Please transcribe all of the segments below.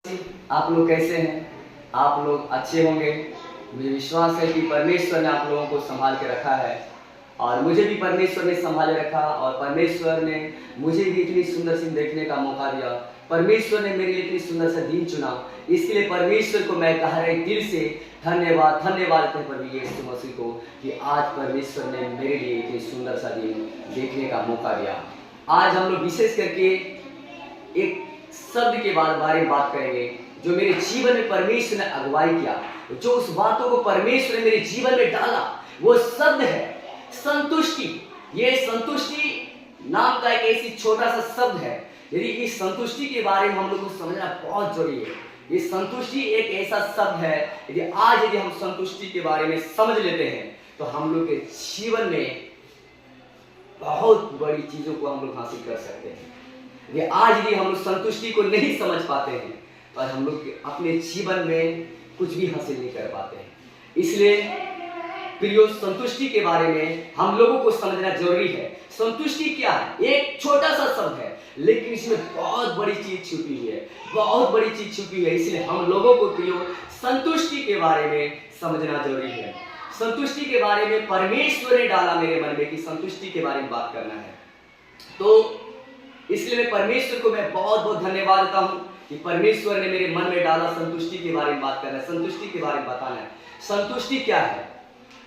आप लोग कैसे हैं? आप लोग अच्छे होंगे। मुझे विश्वास है कि परमेश्वर ने आप लोगों को संभाल के रखा है और मुझे भी परमेश्वर ने संभाले रखा और परमेश्वर ने मुझे भी इतनी सुंदर सी देखने का मौका दिया। परमेश्वर ने मेरे लिए इतनी सुंदर सा दिन चुना, इसके लिए परमेश्वर को मैं गहरे दिल से धन्यवाद देते हैं प्रभु यीशु मसीह को कि आज परमेश्वर ने मेरे लिए इतनी सुंदर सा दिन देखने का मौका दिया। आज हम लोग विशेष करके एक शब्द के बारे में बात करेंगे जो मेरे जीवन में परमेश्वर ने अगुवाई किया, जो उस बातों को परमेश्वर ने मेरे जीवन में डाला, वो शब्द है संतुष्टि। ये संतुष्टि नाम का एक ऐसी छोटा सा शब्द है। यदि इस संतुष्टि के बारे में हम लोग को समझना बहुत जरूरी है। ये संतुष्टि एक ऐसा शब्द है, यदि हम संतुष्टि के बारे में समझ लेते हैं तो हम लोग के जीवन में बहुत बड़ी चीजों को हम लोग हासिल कर सकते हैं। ये आज भी हम लोग संतुष्टि को नहीं समझ पाते हैं और हम लोग अपने जीवन में कुछ भी हासिल नहीं कर पाते हैं। इसलिए प्रियो, संतुष्टि के बारे में हम लोगों को समझना जरूरी है। संतुष्टि क्या है? एक छोटा सा शब्द है, लेकिन इसमें बहुत बड़ी चीज छुपी हुई है, बहुत बड़ी चीज छुपी हुई है। इसलिए हम लोगों को प्रियो संतुष्टि के बारे में समझना जरूरी है। संतुष्टि के बारे में परमेश्वर ने डाला मेरे मन में कि संतुष्टि के बारे में बात करना है, तो इसलिए मैं परमेश्वर को बहुत बहुत धन्यवाद देता हूं कि परमेश्वर ने मेरे मन में डाला संतुष्टि के बारे में बात करना है, संतुष्टि के बारे में बताना है। संतुष्टि क्या है?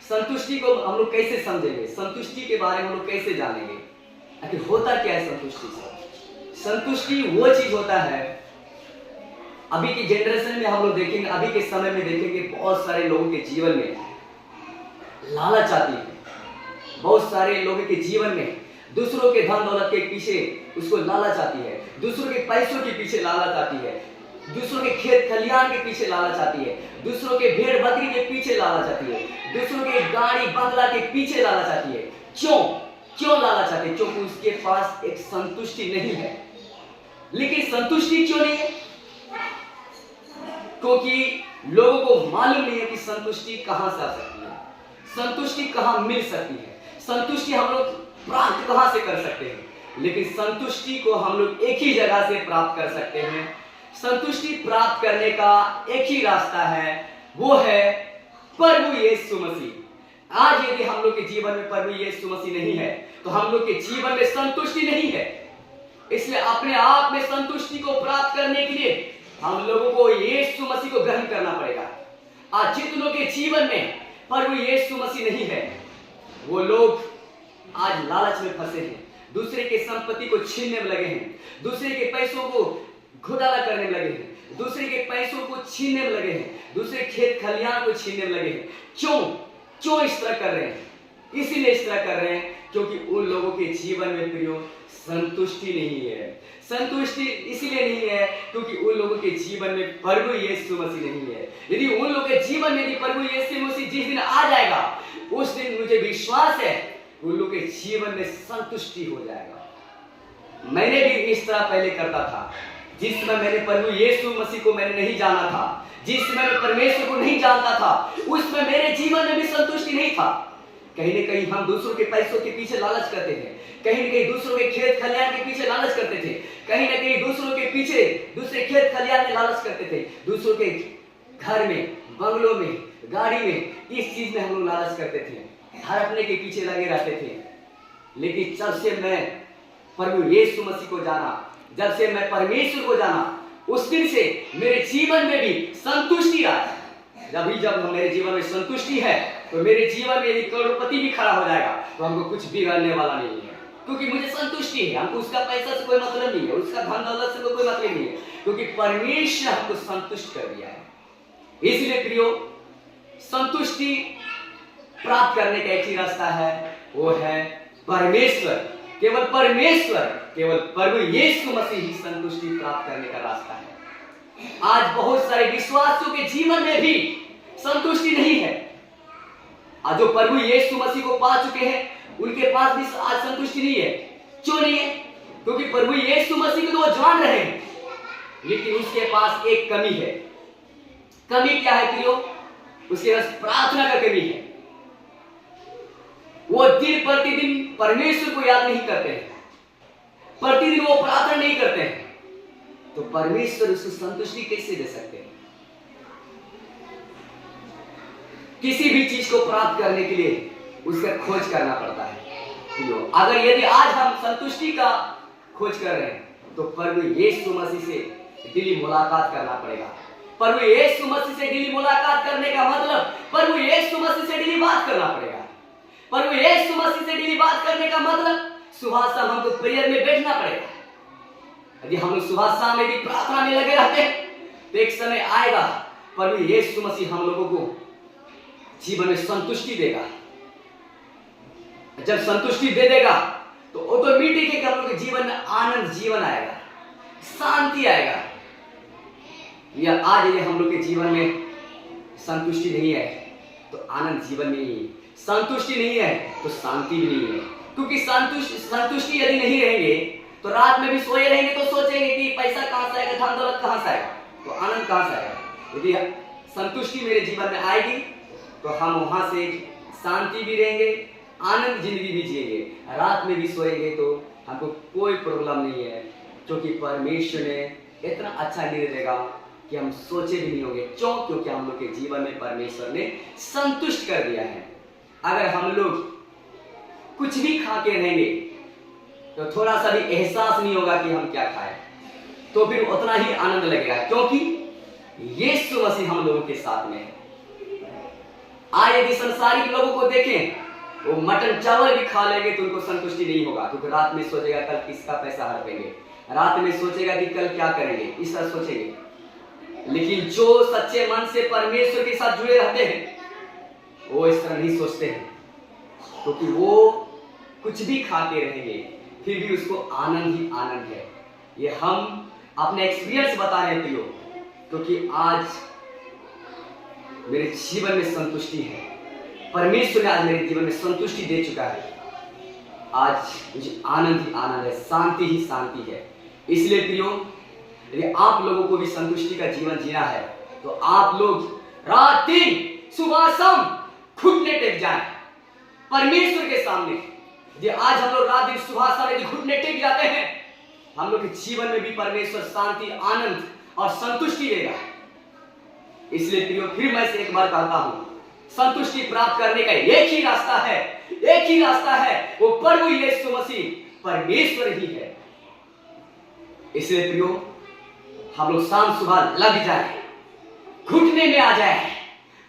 संतुष्टि को हम लोग कैसे समझेंगे? संतुष्टि के बारे में हम लोग कैसे जानेंगे? आखिर होता क्या है संतुष्टि से? संतुष्टि वो चीज होता है, अभी की जनरेशन में हम लोग देखेंगे, अभी के समय में देखेंगे, बहुत सारे लोगों के जीवन में लालच आती है। बहुत सारे लोगों के जीवन में दूसरों के धन दौलत के पीछे उसको लालच आती है, दूसरों के पैसों के पीछे लालच आती है, दूसरों के खेत खलियान के पीछे लालच आती है, दूसरों के भेड़ बकरी के पीछे लालच आती है, दूसरों के गाड़ी बंगला के पीछे लालच आती है। क्यों लालच आती है? क्योंकि उसके पास एक संतुष्टि नहीं है। लेकिन संतुष्टि क्यों नहीं है? क्योंकि लोगों को मालूम नहीं है कि संतुष्टि कहां से आ सकती है, संतुष्टि कहां मिल सकती है, संतुष्टि हम लोग प्राप्त कहां से कर सकते हैं। लेकिन संतुष्टि को हम लोग एक ही जगह से प्राप्त कर सकते हैं। संतुष्टि प्राप्त करने का एक ही रास्ता है, वो है प्रभु यीशु मसीह। आज यदि हम लोग के जीवन में प्रभु यीशु मसीह नहीं है तो हम लोग के जीवन में संतुष्टि नहीं है। इसलिए अपने आप में संतुष्टि को प्राप्त करने के लिए हम लोगों को यीशु मसीह को ग्रहण करना पड़ेगा। आज जितनों के जीवन में प्रभु यीशु मसीह नहीं है, वो लोग आज लालच में फंसे हैं, दूसरे के संपत्ति को छीनने में लगे हैं, दूसरे के पैसों को घोटाला करने में लगे हैं, दूसरे के पैसों को छीनने में लगे हैं, दूसरे खेत खलियान को छीनने में लगे हैं। क्यों इस तरह कर रहे हैं? इसीलिए इस तरह कर रहे हैं क्योंकि उन लोगों के जीवन में प्रियो संतुष्टि नहीं है। संतुष्टि इसीलिए नहीं है क्योंकि उन लोगों के जीवन में प्रभु यीशु मसीह नहीं है। यदि उन लोगों के जीवन में यदि प्रभु यीशु मसीह जिस दिन आ जाएगा, उस दिन मुझे विश्वास है उन लोगों के जीवन में संतुष्टि हो जाएगा। मैंने भी इस तरह पहले करता था, जिस समय मैंने प्रभु यीशु मसीह को मैंने नहीं जाना था, जिस समय मैं परमेश्वर को नहीं जानता था, उसमें मेरे जीवन में भी संतुष्टि नहीं था। कहीं न कहीं हम दूसरों के पैसों के पीछे लालच करते थे, कहीं न कहीं दूसरों के खेत खलियान के पीछे लालच करते थे, कहीं न कहीं दूसरों के पीछे दूसरे खेत खलियान में लालच करते थे, दूसरों के घर में, बंगलों में, गाड़ी में, इस चीज में हम लोग लालच करते थे, हड़पने के पीछे लगे रहते थे। लेकिन जब से मैं प्रभु यीशु मसीह को जाना, जब से मैं परमेश्वर को जाना, उस दिन से मेरे जीवन में भी संतुष्टि आई। जब मेरे जीवन में संतुष्टि है तो मेरे जीवन में यदि करोड़पति भी खड़ा हो जाएगा तो हमको कुछ बिगड़ने वाला नहीं है, क्योंकि मुझे संतुष्टि है। हमको उसका पैसा से कोई मतलब नहीं है, उसका धन दौलत से कोई मतलब नहीं है, क्योंकि परमेश्वर हमको संतुष्ट कर दिया है। इसलिए प्रियो, संतुष्टि प्राप्त करने का एक ही रास्ता है, वो है परमेश्वर। केवल परमेश्वर, केवल प्रभु यीशु मसीह ही संतुष्टि प्राप्त करने का रास्ता है। आज बहुत सारे विश्वासियों के जीवन में भी संतुष्टि नहीं है। आज जो प्रभु यीशु मसीह को पा चुके हैं उनके पास भी आज संतुष्टि नहीं है। क्यों नहीं है? क्योंकि प्रभु यीशु मसीह को तो वो जान रहे हैं, लेकिन उसके पास एक कमी है। कमी क्या है प्रियो? उसके पास प्रार्थना का कमी है। वो दिन प्रतिदिन परमेश्वर को याद नहीं करते हैं, प्रतिदिन वो प्रार्थना नहीं करते हैं। तो परमेश्वर उसको संतुष्टि कैसे दे सकते हैं? किसी भी चीज को प्राप्त करने के लिए उसका खोज करना पड़ता है। अगर यदि आज हम संतुष्टि का खोज कर रहे हैं तो प्रभु यीशु मसीह से डेली मुलाकात करना पड़ेगा। प्रभु यीशु मसीह से डेली मुलाकात करने का मतलब प्रभु यीशु मसीह से डेली बात करना पड़ेगा। प्रभु यीशु मसीह से डेली बात करने का मतलब सुबह शाम हमको प्रेयर में बैठना पड़ेगा। यदि हम लोग सुबह शाम में भी प्रार्थना में लगे रहते हैं तो एक समय आएगा प्रभु यीशु मसीह हम लोगों को जीवन में संतुष्टि देगा। जब संतुष्टि दे देगा तो ऑटोमेटिक है कि हम लोग के जीवन में आनंद जीवन आएगा, शांति आएगा। या आज ये हम लोग के जीवन में संतुष्टि नहीं है तो आनंद जीवन में नहीं है, संतुष्टि नहीं है तो शांति भी नहीं है। क्योंकि संतुष्टि यदि नहीं रहेंगे तो रात में भी सोए रहेंगे तो सोचेंगे कि पैसा कहां से आएगा, धन दौलत कहां से आएगा, तो आनंद कहां से आएगा। यदि संतुष्टि मेरे जीवन में आएगी तो हम वहां से शांति भी रहेंगे, आनंद जिंदगी भी जिएंगे। रात में भी सोएंगे तो हमको कोई प्रॉब्लम नहीं है, क्योंकि परमेश्वर ने इतना अच्छा निर्णय देगा कि हम सोचे भी नहीं होंगे। क्यों? क्योंकि हम लोग के जीवन में परमेश्वर ने संतुष्ट कर दिया है। अगर हम लोग कुछ भी खा के रहेंगे तो थोड़ा सा भी एहसास नहीं होगा कि हम क्या खाएं, तो फिर उतना ही आनंद लगेगा, क्योंकि यीशु मसीह हम लोगों के साथ में है। आज यदि संसारिक लोगों को देखें वो मटन चावल भी खा लेंगे तो उनको संतुष्टि नहीं होगा, क्योंकि रात में सोचेगा कल किसका पैसा हड़पेंगे, रात में सोचेगा कि कल क्या करेंगे, इस तरह सोचेंगे। लेकिन जो सच्चे मन से परमेश्वर के साथ जुड़े रहते हैं वो इस तरह नहीं सोचते हैं, क्योंकि वो कुछ भी खाते रहेंगे फिर भी उसको आनंद ही आनंद है। ये हम अपने एक्सपीरियंस बता रहे थे, क्योंकि आज मेरे जीवन में संतुष्टि है। परमेश्वर ने आज मेरे जीवन में संतुष्टि दे चुका है। आज मुझे आनंद ही आनंद है, शांति ही शांति है। इसलिए प्रियो, यदि आप लोगों को भी संतुष्टि का जीवन जीना है तो आप लोग रात दिन सुबह शाम घुटने टेक जाएं परमेश्वर के सामने। यदि आज हम लोग रात दिन सुबह शाम यदि घुटने टेक जाते हैं, हम लोग के जीवन में भी परमेश्वर शांति, आनंद और संतुष्टि देगा। इसलिए प्रियो, फिर मैं से एक बार कहता हूं, संतुष्टि प्राप्त करने का एक ही रास्ता है, एक ही रास्ता है, वो प्रभु यीशु मसीह परमेश्वर ही है। इसलिए प्रियो, हम लोग शाम सुबह लग जाए, घुटने में आ जाए,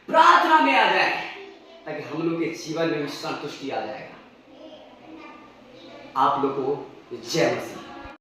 प्रार्थना में आ जाए, ताकि हम लोग के जीवन में भी संतुष्टि आ जाएगा। आप लोगों को जय मसीह।